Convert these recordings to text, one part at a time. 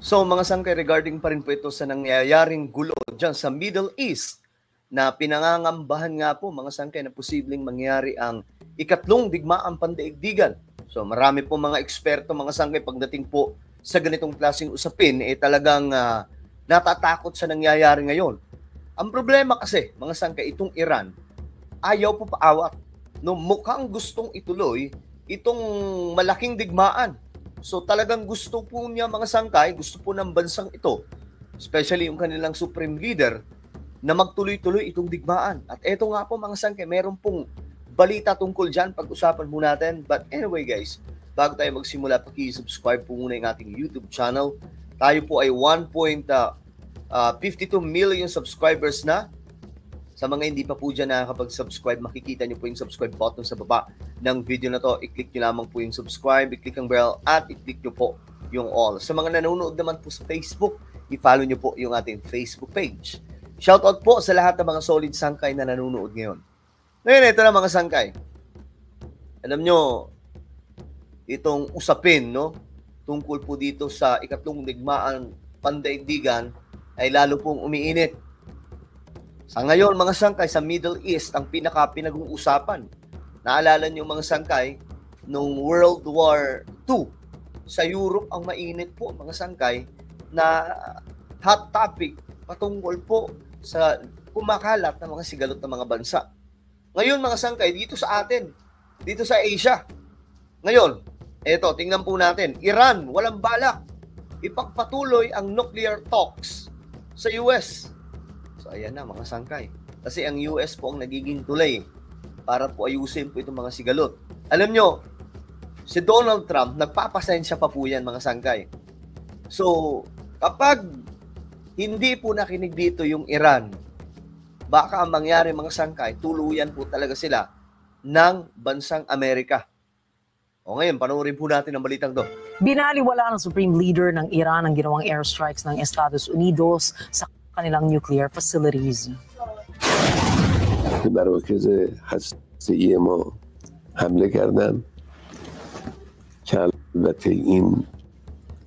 So mga sangkay, regarding pa rin po ito sa nangyayaring gulo dyan sa Middle East na pinangangambahan nga po mga sangkay na posibleng mangyari ang ikatlong digmaang pandaigdigan. So marami po mga eksperto mga sangkay pagdating po sa ganitong klaseng usapin talagang natatakot sa nangyayari ngayon. Ang problema kasi mga sangkay, itong Iran ayaw po paawat. No, mukhang gustong ituloy itong malaking digmaan. So talagang gusto po niya mga sangkay, gusto po ng bansang ito, especially yung kanilang supreme leader, na magtuloy-tuloy itong digmaan. At eto nga po mga sangkay, meron pong balita tungkol dyan, pag-usapan po natin. But anyway guys, bago tayo magsimula, paki-subscribe po muna yung ating YouTube channel. Tayo po ay 1.52 million subscribers na. Sa mga hindi pa po dyan nakakapag-subscribe, makikita nyo po yung subscribe button sa baba ng video na to. I-click nyo lamang po yung subscribe, i-click ang bell, at i-click nyo po yung all. Sa mga nanonood naman po sa Facebook, i-follow nyo po yung ating Facebook page. Shoutout po sa lahat ng mga solid sangkay na nanonood ngayon. Ngayon, ito na mga sangkay. Alam nyo, itong usapin, no, tungkol po dito sa ikatlong digmaan pandaigdigan ay lalo pong umiinit. Sa ngayon, mga sangkay, sa Middle East, ang pinag-uusapan. Naalala niyo mga sangkay, nung World War II, sa Europe ang mainit po, mga sangkay, na hot topic patungkol po sa kumakalat ng mga sigalot ng mga bansa. Ngayon, mga sangkay, dito sa atin, dito sa Asia. Ngayon, eto, tingnan po natin, Iran, walang balak ipagpatuloy ang nuclear talks sa US. So, ayan na mga sangkay. Kasi ang US po ang nagiging tulay para po ayusin po itong mga sigalot. Alam nyo, si Donald Trump, nagpapasensya pa po yan mga sangkay. So, kapag hindi po nakinig dito yung Iran, baka ang mangyari mga sangkay, tuluyan po talaga sila ng bansang Amerika. O ngayon, panoorin po natin ang balitang to. Binaliwala ng Supreme Leader ng Iran ang ginawang airstrikes ng Estados Unidos sa kanilang nuclear facilities. مراکز هسته‌ای ما حمله کردند که البته این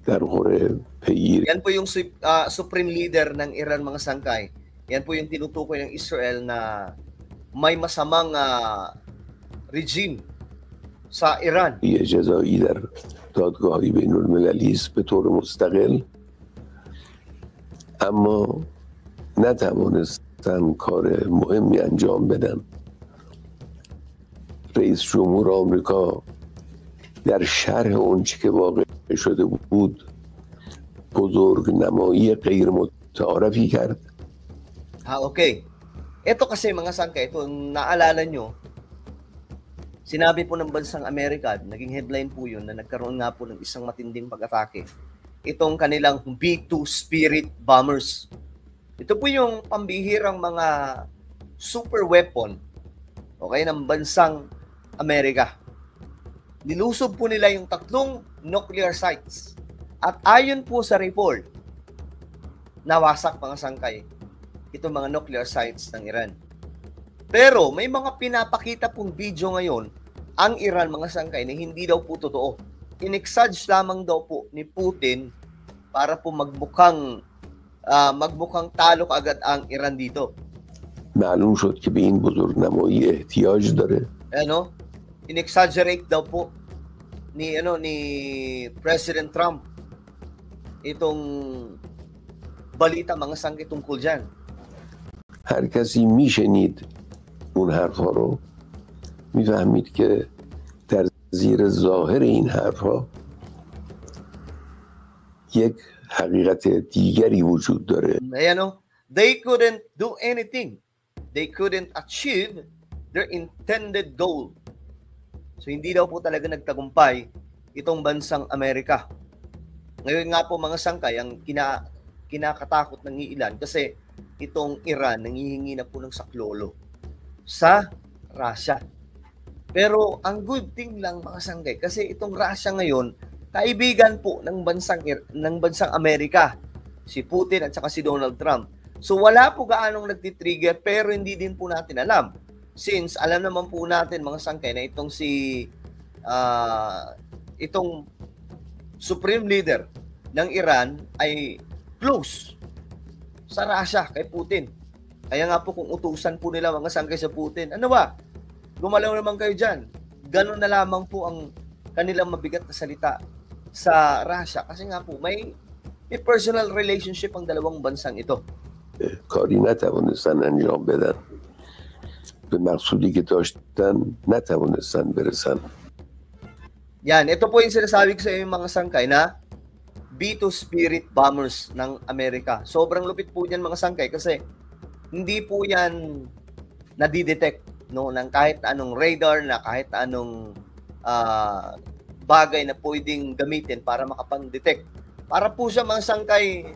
در قاره پیگیری. Yan po yung Supreme Leader ng Iran mga sangkay. Yan po yung tinutukoy ng Israel na may masamang regime sa Iran. جزایی در دادگاه بین‌المللی است به طور مستقل، اما نتوانستن کار مهمی انجام بدن. رئیس جمهور آمریکا در شرح اونچه که واقع شده بود بزرگ نمایی غیر متعارفی کرد. Okay. Ito kasi mga sangkay, ito naalala nyo, sinabi po ng bansang Amerika, naging headline po yun, na nagkaroon nga po ng isang matinding pag-atake. Itong kanilang B-2 Spirit bombers. Ito po yung pambihirang mga super weapon, okay, ng bansang Amerika. Nilusob po nila yung 3 nuclear sites. At ayon po sa report, nawasak mga sangkay itong mga nuclear sites ng Iran. Pero may mga pinapakita pong video ngayon ang Iran mga sangkay na hindi daw po totoo. In-exage lamang daw po ni Putin para po magmukhang talo kaagad ang Iran dito. معلوم شد که به این بزرگنمایی احتیاج داره. Ano? In-exaggerate daw po ni President Trump itong balita mga sangkay tungkol diyan. هر کسی میشنید اون حرفا رو میفهمید که در زیر ظاهر این حرفا یک حقیقت دیگری وجود داره. They couldn't do anything. They couldn't achieve their intended goal. So hindi daw po talaga nagtagumpay itong bansang Amerika. Ngayon nga po mga sangkay, ang kinakatakot ng ilan kasi itong Iran nanghihingi na po ng saklolo sa Russia. Pero ang good thing lang mga sangkay, kasi itong Russia ngayon, kaibigan po ng bansang Amerika, si Putin at saka si Donald Trump. So wala po gaanong nagtitrigger, pero hindi din po natin alam. Since alam naman po natin mga sangkay na itong itong Supreme Leader ng Iran ay close sa Russia kay Putin. Kaya nga po kung utusan po nila mga sangkay sa Putin, ano ba? Gumalaw naman kayo dyan. Ganun na lamang po ang kanilang mabigat na salita sa Russia. Kasi nga po, may personal relationship ang dalawang bansang ito. کاری نتوانستن انجام بدن به مقصودی که داشتن نتوانستن برسن. Yan, ito po yung sinasabi ko sa inyo mga sangkay na B-2 Spirit bombers ng Amerika. Sobrang lupit po yan mga sangkay kasi hindi po yan nadidetect no, ng kahit anong radar na kahit anong bagay na pwedeng gamitin para makapang-detect. Para po siya mga sangkay,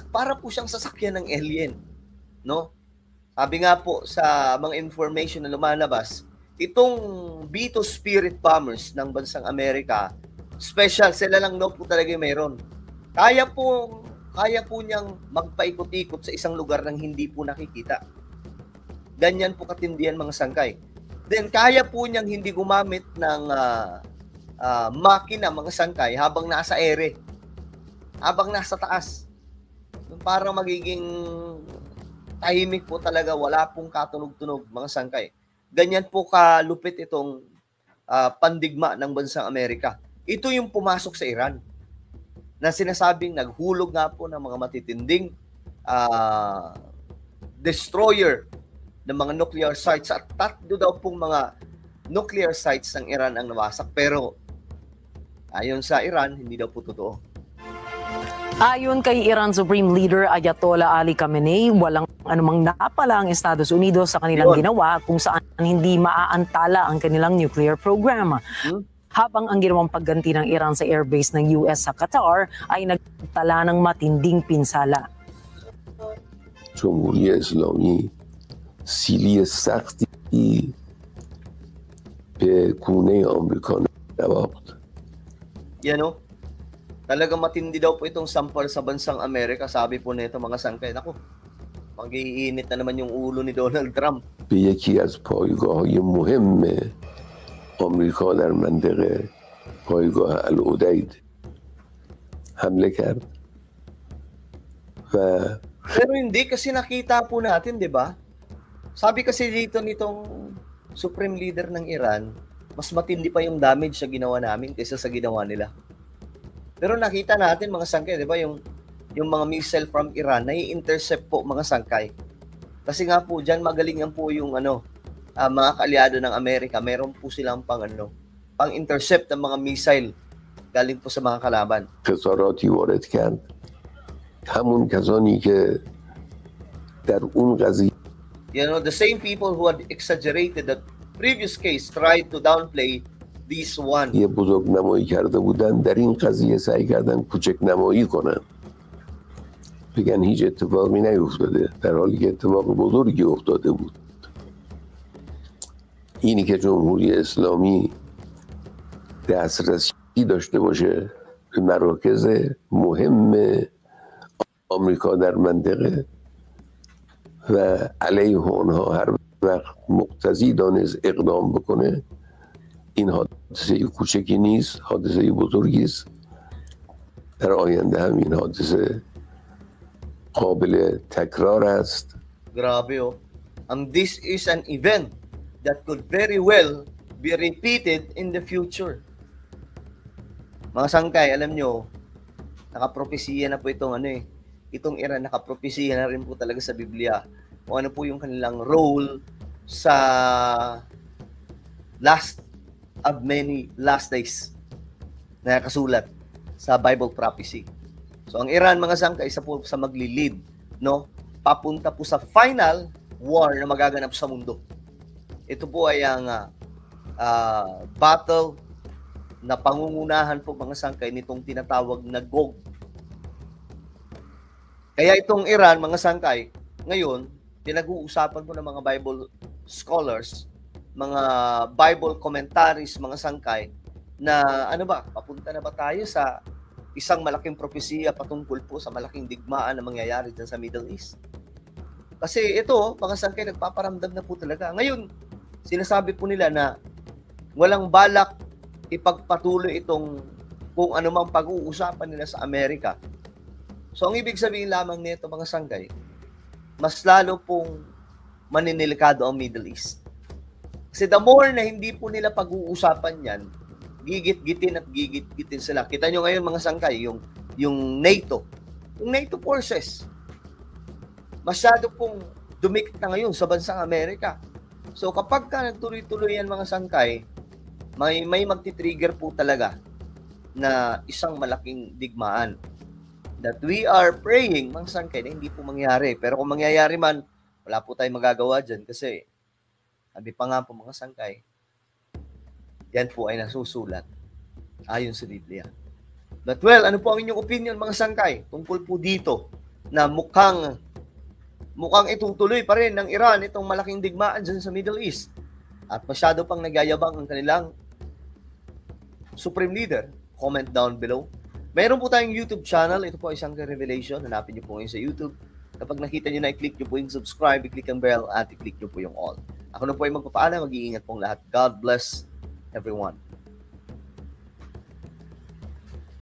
para po siyang sasakyan ng alien. No? Sabi nga po sa mga information na lumalabas, itong B-2 Spirit bombers ng bansang Amerika, special, sila lang no po talaga meron. Kaya po niyang magpaikot-ikot sa isang lugar nang hindi po nakikita. Ganyan po katindihan mga sangkay. Then kaya po niyang hindi gumamit ng makina mga sangkay habang nasa ere, habang nasa taas. Parang magiging tahimik po talaga, wala pong katunog-tunog mga sangkay. Ganyan po kalupit itong pandigma ng bansang Amerika. Ito yung pumasok sa Iran na sinasabing naghulog nga po ng mga matitinding destroyer ng mga nuclear sites at tatlo daw pong mga nuclear sites ng Iran ang nawasak. Pero ayon sa Iran, hindi daw po totoo. Ayon kay Iran Supreme Leader Ayatollah Ali Khamenei, walang anumang napala ang Estados Unidos sa kanilang ginawa kung saan hindi maaantala ang kanilang nuclear program. Habang ang ginawang pagganti ng Iran sa airbase ng US sa Qatar ay nagtala ng matinding pinsala. جمهوری اسلامی سیلی سختی به گونه آمریکا نواخت. Yan o. Talagang matindi daw po itong sampal sa bansang Amerika. Sabi po nito mga sangkay. Naku, mag-iinit na naman yung ulo ni Donald Trump. به یکی از پایگاه‌های مهم آمریکا در منطقه پایگاه العدید حمله کرد و Pero hindi kasi nakita po natin, di ba? Sabi kasi dito nitong Supreme Leader ng Iran, mas matindi pa yung damage sa ginawa namin kaysa sa ginawa nila. Pero nakita natin mga sangkay, di ba, yung mga missile from Iran na i-intercept po mga sangkay. Kasi nga po diyan magalingan po yung mga kaalyado ng Amerika, meron po silang pang-intercept ng mga missile galing po sa mga kalaban. خساراتی وارد کرد همون کسانی که در اون قضیه The same people who had exaggerated the previous case tried to downplay this one. یه بزرگ نمایی کرده بودن در این قضیه سعی کردن کوچک نمایی کنن بگن هیچ اتفاقی نیفتاده در حالی که اتفاق بزرگی افتاده بود. اینی که جمهوری اسلامی دسترسی داشته باشه به مراکز مهم آمریکا در منطقه و علیه اونها هر وقت مقتضی دانست اقدام بکنه این حادثه کوچکی نیست، حادثه بزرگی است. در آینده هم این حادثه قابل تکرار است. Grabe oh. And this is an event that could very well be repeated in the future. Mga sangkay, alam nyo, nakapropesiya na po itong itong Iran, nakapropesiya na rin po talaga sa Biblia kung ano po yung kanilang role sa last of many last days na nakasulat sa Bible prophecy. So ang Iran mga sangkay isa po sa magli-lead, no? Papunta po sa final war na magaganap sa mundo. Ito po ay ang battle na pangungunahan po mga sangkay nitong tinatawag na Gog. Kaya itong Iran mga sangkay, ngayon pinag-uusapan po ng mga Bible scholars, mga Bible commentaries, mga sangkay, na papunta na ba tayo sa isang malaking propesiya patungkol po sa malaking digmaan na mangyayari dyan sa Middle East? Kasi ito, mga sangkay, nagpaparamdam na po talaga. Ngayon, sinasabi po nila na walang balak ipagpatuloy itong kung ano mang pag-uusapan nila sa Amerika. So, ang ibig sabihin lamang nito mga sangkay, mas lalo pong maninilikado ang Middle East. Kasi the more na hindi po nila pag-uusapan yan, gigit-gitin at gigit-gitin sila. Kita nyo ngayon mga sangkay, yung NATO forces, masyado pong dumikit na ngayon sa bansang Amerika. So kapag ka nagtuloy-tuloy yan mga sangkay, may magti-trigger po talaga na isang malaking digmaan that we are praying mga sangkay na hindi po mangyari. Pero kung mangyayari man, wala po tayong magagawa dyan kasi sabi pa nga po mga sangkay, yan po ay nasusulat ayon sa Biblia. But well, ano po ang inyong opinion mga sangkay tungkol po dito na mukhang itutuloy pa rin ng Iran itong malaking digmaan dyan sa Middle East at masyado pang nagyayabang ang kanilang Supreme Leader? Comment down below. Mayroon po tayong YouTube channel. Ito po ay Sangkay Revelation. Hanapin niyo po ngayon sa YouTube. Kapag nakita niyo na, i-click niyo po yung subscribe, i-click ang bell, at i-click niyo po yung all. Ako na po ay magpapaalam. Mag-iingat pong lahat. God bless everyone.